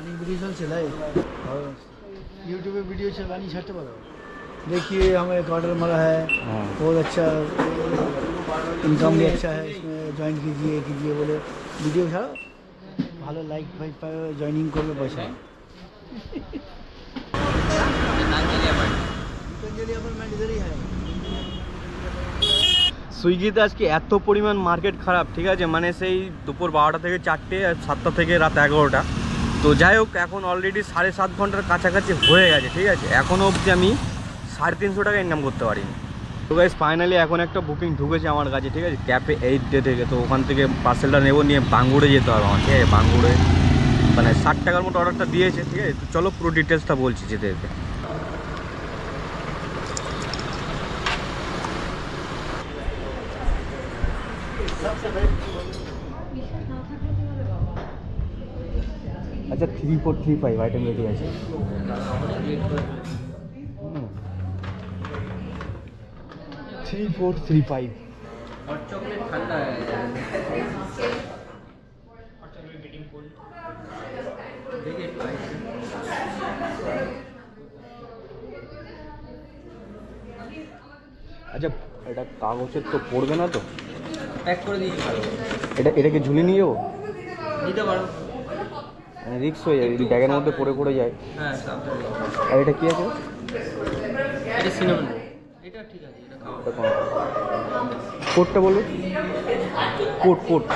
Running video चलছে live और YouTube पे video चलानी छाते पारो देखिए हमें एक ऑर्डर मिला है बहुत अच्छा इनकम भी अच्छा है इसमें ज्वाइन कीजिए बोले वीडियो ছাড়ো ভালো লাইক ভাই পাবে জয়েনিং করবে পয়সা गीतांजलि अपार्टमेंट इधर ही है সুইগিতে আজকে এত পরিমাণ মার্কেট খারাপ ঠিক আছে মানে সেই দুপুর 12টা থেকে 4টে আর 7টা থেকে রাত 11টা তো যাই হোক এখন অলরেডি 7.5 ঘন্টার কাছাকাছি হয়ে গেছে ঠিক আছে এখনও অবধি আমি 350 টাকা ইনকাম করতে পারিনি তো গাইস ফাইনালি এখন একটা বুকিং ঢুকেছে আমার কাছে ঠিক আছে ক্যাফে 8 ডে থেকে তো ওখান থেকে পার্সেলটা নেব নিয়ে বাঙ্গুরে যেতে হবে আমার ঠিক আছে বাঙ্গুরে মানে 60 টাকার মতো অর্ডারটা দিয়েছে ঠিক আছে তো চলো পুরো ডিটেলসটা বলছি যেতে যেতে अच्छा 3435 आइटम रेडी है 3435 हॉट चॉकलेट ठंडा है देखिए अच्छा এটা কাগজের তো পড়বে না তো पैक করে দিয়েছি এটাকে ঝুলিয়ে নিয়ে যাবো নিতে পারো রিক্স হয়ে যায় যদি ব্যাগের মধ্যে পড়ে যায় হ্যাঁ সাবধানে আর এটা কি আছে এটা সিনেমন এটা ঠিক আছে এটা খাও কোডটা বলুন কোড 9147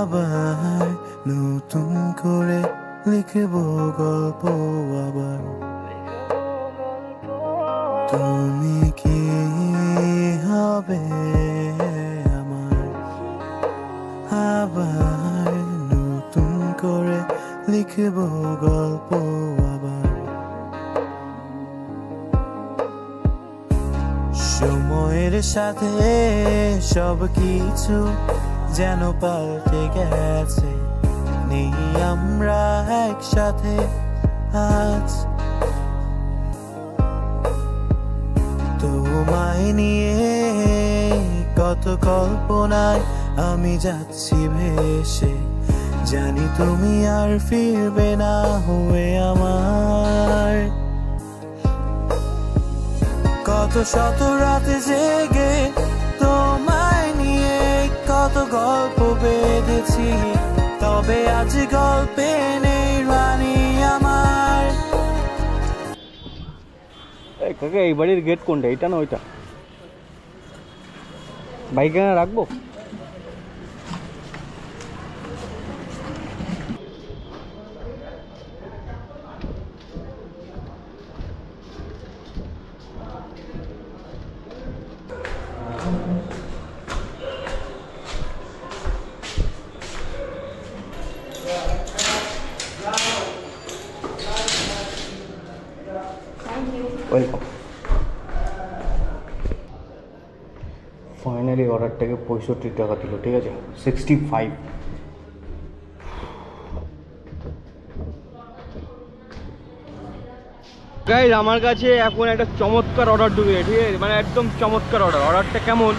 আবার নতুন করে লিখব গল্প আবার তুমি কি হবে আমার আবার নতুন করে লিখব গল্প আবার সময়ের সাথে সব কিছু যেন পাল্টে গেছে নেই আমরা একসাথে আজ তোমায় নিয়ে কত কল্পনায় আমি যাচ্ছি ভেসে জানি তুমি আর ফিরবে না হয়ে আমার কত শত রাতে জেগে তোমায় নিয়ে কত গল্প বেঁধেছি তবে আজ গল্পে নেই রানী আমার কাকা এই বাড়ির গেট কোনটা এটা না ওইটা বাইক এখানে রাখবো ওয়েলকাম ফাইনালি অর্ডারটাকে 65 টাকা দিল ঠিক আছে 65 গাইজ আমার কাছে এখন একটা চমৎকার অর্ডার ঢুকেছে ঠিক আছে মানে একদম চমৎকার অর্ডারটা কেমন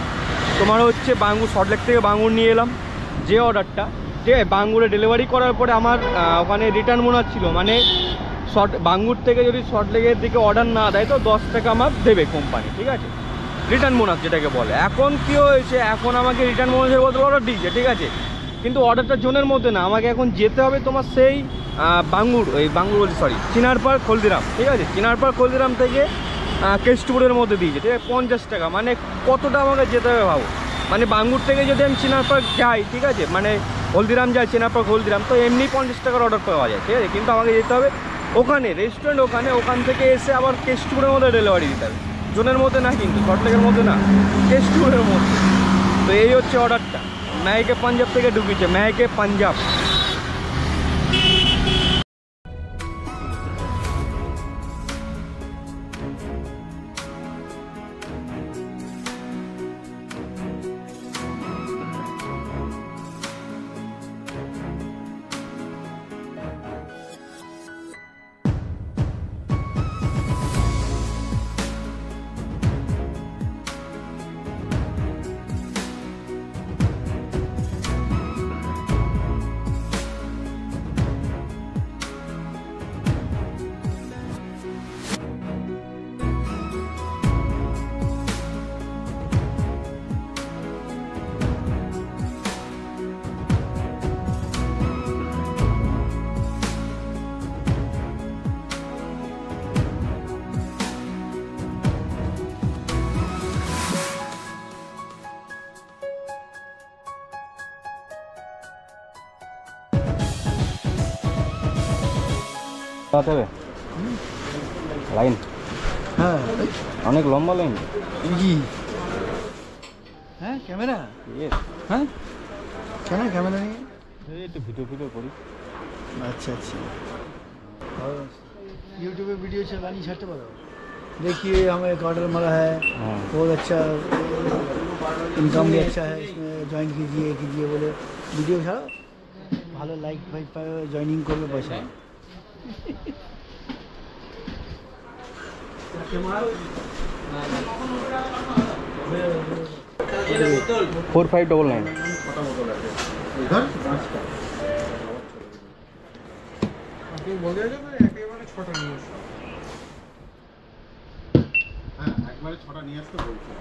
তোমার হচ্ছে বাঙ্গুর সল্টলেক থেকে বাঙ্গুর নিয়ে এলাম যে অর্ডারটা ঠিক আছে বাঙ্গুরে ডেলিভারি করার পরে আমার ওখানে রিটার্ন বোনাস ছিল মানে বাঙ্গুর থেকে যদি সল্টলেকের দিকে অর্ডার না দেয় তো 10 টাকা আমার দেবে কোম্পানি ঠিক আছে রিটার্ন বোনাস যেটাকে বলে এখন কি হয়েছে এখন আমাকে রিটার্ন বোনাসের বদলে অর্ডার দিয়েছে ঠিক আছে কিন্তু অর্ডারটা জোনের মধ্যে না আমাকে এখন যেতে হবে তোমার সেই বাঙ্গুর বলছি সরি চিনারপাড় হলদিরাম ঠিক আছে চিনারপাড় হলদিরাম থেকে কেষ্টপুরের মধ্যে দিয়েছে ঠিক আছে 50 টাকা মানে কতটা আমাকে যেতে হবে ভাবো মানে বাঙ্গুর থেকে যদি আমি চিনারপাড় যাই ঠিক আছে মানে হলদিরাম যাই চিনারপাড় হলদিরাম তো এমনি 50 টাকার অর্ডার পাওয়া যায় ঠিক আছে কিন্তু আমাকে যেতে হবে ওখানে রেস্টুরেন্ট ওখান থেকে এসে আবার কেষ্টপুরের মধ্যে ডেলিভারি দিতে হবে জোনের মধ্যে না কিন্তু সল্টলেকের মধ্যে না কেষ্টপুরের মধ্যে তো এই হচ্ছে অর্ডারটা महके पंजाब থেকে ঢুকেছে महके पंजाब লাইন হ্যাঁ অনেক লম্বা লাইন। কি হ্যাঁ ক্যামেরা হ্যাঁ কেন ক্যামেরা নিয়ে একটু ভিডিও করি। अच्छा अच्छा और यूट्यूब पे वीडियो चलानी छाते बताओ। देखिए हमें एक ऑर्डर मिला है, बहुत अच्छा इनकम भी अच्छा है, इसमें ज्वाइन कीजिए बोले वीडियो ছাড়ো ভালো লাইক ভাই জয়েনিং করবে পয়সা। 4599 একবারে 6টা নিয়ে আসতে বলছি।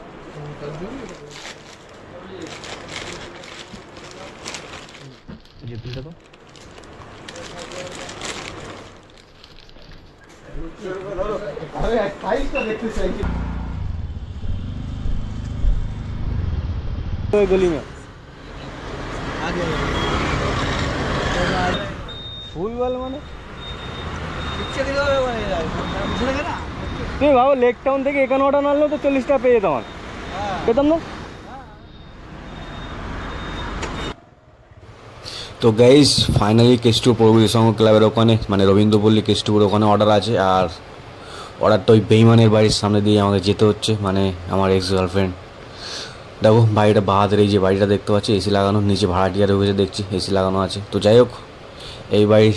যে তুই দেখো अरे साइज का देखते चाहिए गली में आगे फूल वाला মানে পিছে দিকে বলে পিছে লাগে না তুই ভাবো লেক টাউন থেকে এখানে অর্ডার নাড়লে তো 40 টাকা পেয়ে যেতাম পেতাম না। তো গাইস ফাইনালি কেষ্টু প্রভৃতি সংঘ ক্লাবের ওখানে মানে রবীন্দ্রপল্লী কেষ্টুর ওখানে অর্ডার আছে, আর অর্ডারটা ওই বেইমানের বাড়ির সামনে দিয়ে আমাকে যেতে হচ্ছে, মানে আমার এক্স গার্লফ্রেন্ড। দেখো বাড়িটা বাহাদের, এই যে বাড়িটা দেখতে পাচ্ছি এসি লাগানো, নিচে ভাড়াটিয়া রয়েছে দেখছি এসি লাগানো আছে। তো যাই হোক এই বাড়ির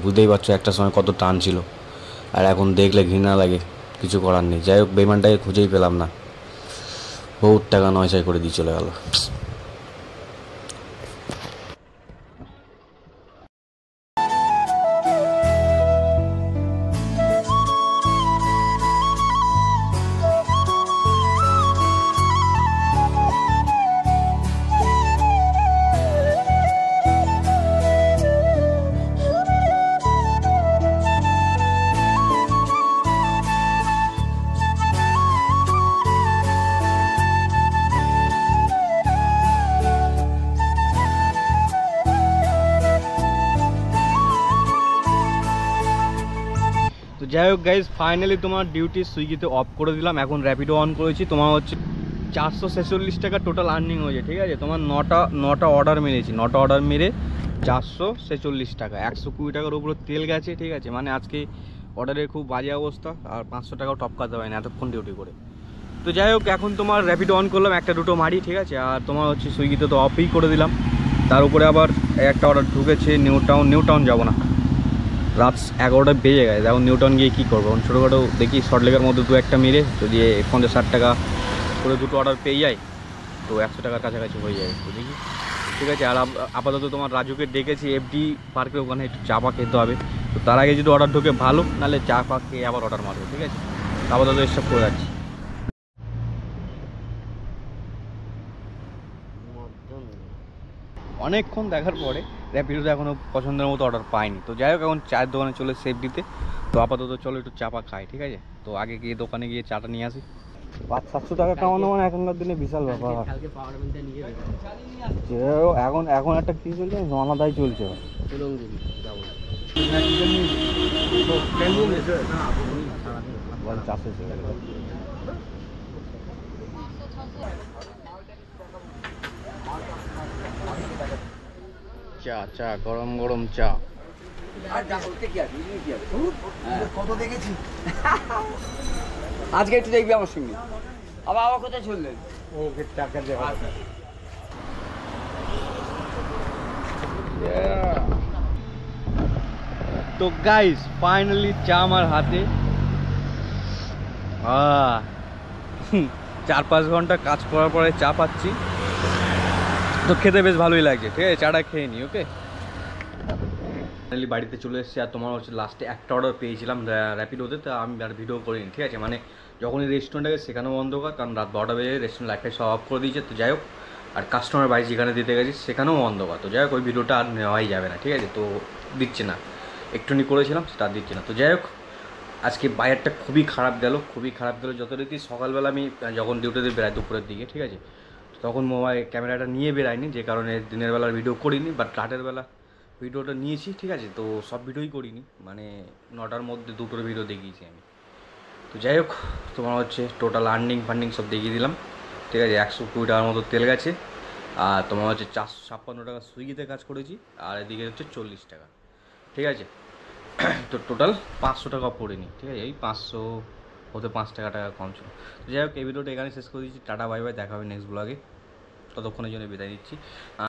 বুঝতেই পারছো একটা সময় কত টান ছিল, আর এখন দেখলে ঘৃণা লাগে, কিছু করার নেই। যাই হোক বেইমানটাকে খুঁজেই পেলাম না, বহুত টাকা নয়ছাই করে দিয়ে চলে গেল। তো যাই হোক গাইজ ফাইনালি তোমার ডিউটি সুইগিতে অফ করে দিলাম, এখন র্যাপিডো অন করেছি। তোমার হচ্ছে 446 টাকা টোটাল আর্নিং হয়েছে, ঠিক আছে। তোমার নটা অর্ডার মেরেছি, 9টা অর্ডার মেরে 446 টাকা, 120 টাকার উপরে তেল গেছে, ঠিক আছে। মানে আজকে অর্ডারের খুব বাজে অবস্থা, আর 500 টাকাও টপকাতে হয় না এতক্ষণ ডিউটি করে। তো যাই হোক এখন তোমার র্যাপিডো অন করলাম, একটা দুটো মারি, ঠিক আছে। আর তোমার হচ্ছে সুইগিতে তো অফই করে দিলাম, তার উপরে আবার একটা অর্ডার ঢুকেছে নিউ টাউন যাবো না, রাত 11টা বেজে গেছে। এখন নিউ টাউন গিয়ে কী করবো, ছোটোখাটো দেখি শর্টলেকের মধ্যে দু একটা মেরে যদি 50-60 টাকা করে দুটো অর্ডার পেয়ে যায় তো 100 টাকার কাছাকাছি হয়ে যাবে, তো দেখি ঠিক আছে। আর আপাতত তোমার রাজুকে ডেকেছি এফডি পার্কের ওখানে একটু চা পা খেতে হবে, তো তার আগে যদি অর্ডার ঢোকে ভালো, নাহলে চা পা খেয়ে আবার অর্ডার মারবো, ঠিক আছে। আপাতত এসব করে যাচ্ছি। অনেকক্ষণ দেখার পরে র্যাপিডোতে এখনও পছন্দের মতো অর্ডার পাইনি। তো যাই হোক এখন চায়ের দোকানে চলে সেফডিতে, তো আপাতত চলো একটু চা পা খাই, ঠিক আছে। তো আগে গিয়ে দোকানে গিয়ে চাটা নিয়ে আসি। 500-700 টাকা কামানো মানে এখনকার দিনে বিশাল ব্যাপার। এখন একটা কি চলছে, জমাদাই চলছে। চাষে চা গরম গরম চা। কত দেখেছি আজকে একটু দেখবি আমার সঙ্গে। আবার কোথায় চললেন? ওকে টাকা দেওয়া। তো গাইস ফাইনালি চা আমার হাতে। 4-5 ঘন্টা কাজ করার পরে চা পাচ্ছি, তো খেতে বেশ ভালোই লাগছে, ঠিক আছে। চাটা খেয়ে নি, ওকে। ফাইনালি বাড়িতে চলে এসেছি, আর তোমার হচ্ছে লাস্টে একটা অর্ডার পেয়েছিলাম র্যাপিডোতে, তো আমি আর ভিডিও করিনি, ঠিক আছে। মানে যখনই রেস্টুরেন্টে গেছে সেখানেও অন্ধকার, কারণ রাত 12টা বেজে রেস্টুরেন্ট লাইটটাই সব অফ করে দিয়েছে। তো যাই হোক, আর কাস্টমার বাড়ি যেখানে দিতে গেছি সেখানেও অন্ধকার, তো যাই হোক ওই ভিডিওটা আর নেওয়াই যাবে না, ঠিক আছে। তো দিচ্ছে না, একটুখানি করেছিলাম সেটা আর দিচ্ছে না। তো যাই হোক আজকে বাজারটা খুবই খারাপ গেল যথারীতি। সকালবেলা আমি যখন ডিউটিতে বেরাই দুপুরের দিকে, ঠিক আছে, তখন মোবাইল ক্যামেরাটা নিয়ে বেরাইনি, যে কারণে দিনের বেলার ভিডিও করিনি, বাট রাতের বেলা ভিডিওটা নিয়েছি, ঠিক আছে। তো সব ভিডিওই করিনি, মানে 9টার মধ্যে 2টোর ভিডিও দেখিয়েছি আমি। তো যাই হোক, তোমার হচ্ছে টোটাল আর্নিং ফান্ডিং সব দেখিয়ে দিলাম, ঠিক আছে। 120 টাকার মতো তেল গেছে, আর তোমার হচ্ছে 456 টাকা সুইগিতে কাজ করেছি, আর এদিকে হচ্ছে 40 টাকা, ঠিক আছে। তো টোটাল 500 টাকা পড়েনি, ঠিক আছে। এই 500 হতে 5 টাকা কম ছিল। তো যাই হোক, এই ভিডিওটা এখানে শেষ করে দিচ্ছি। টাটা বাই বাই, দেখা হবে নেক্সট ব্লগে। ততক্ষণের জন্য বিদায় দিচ্ছি।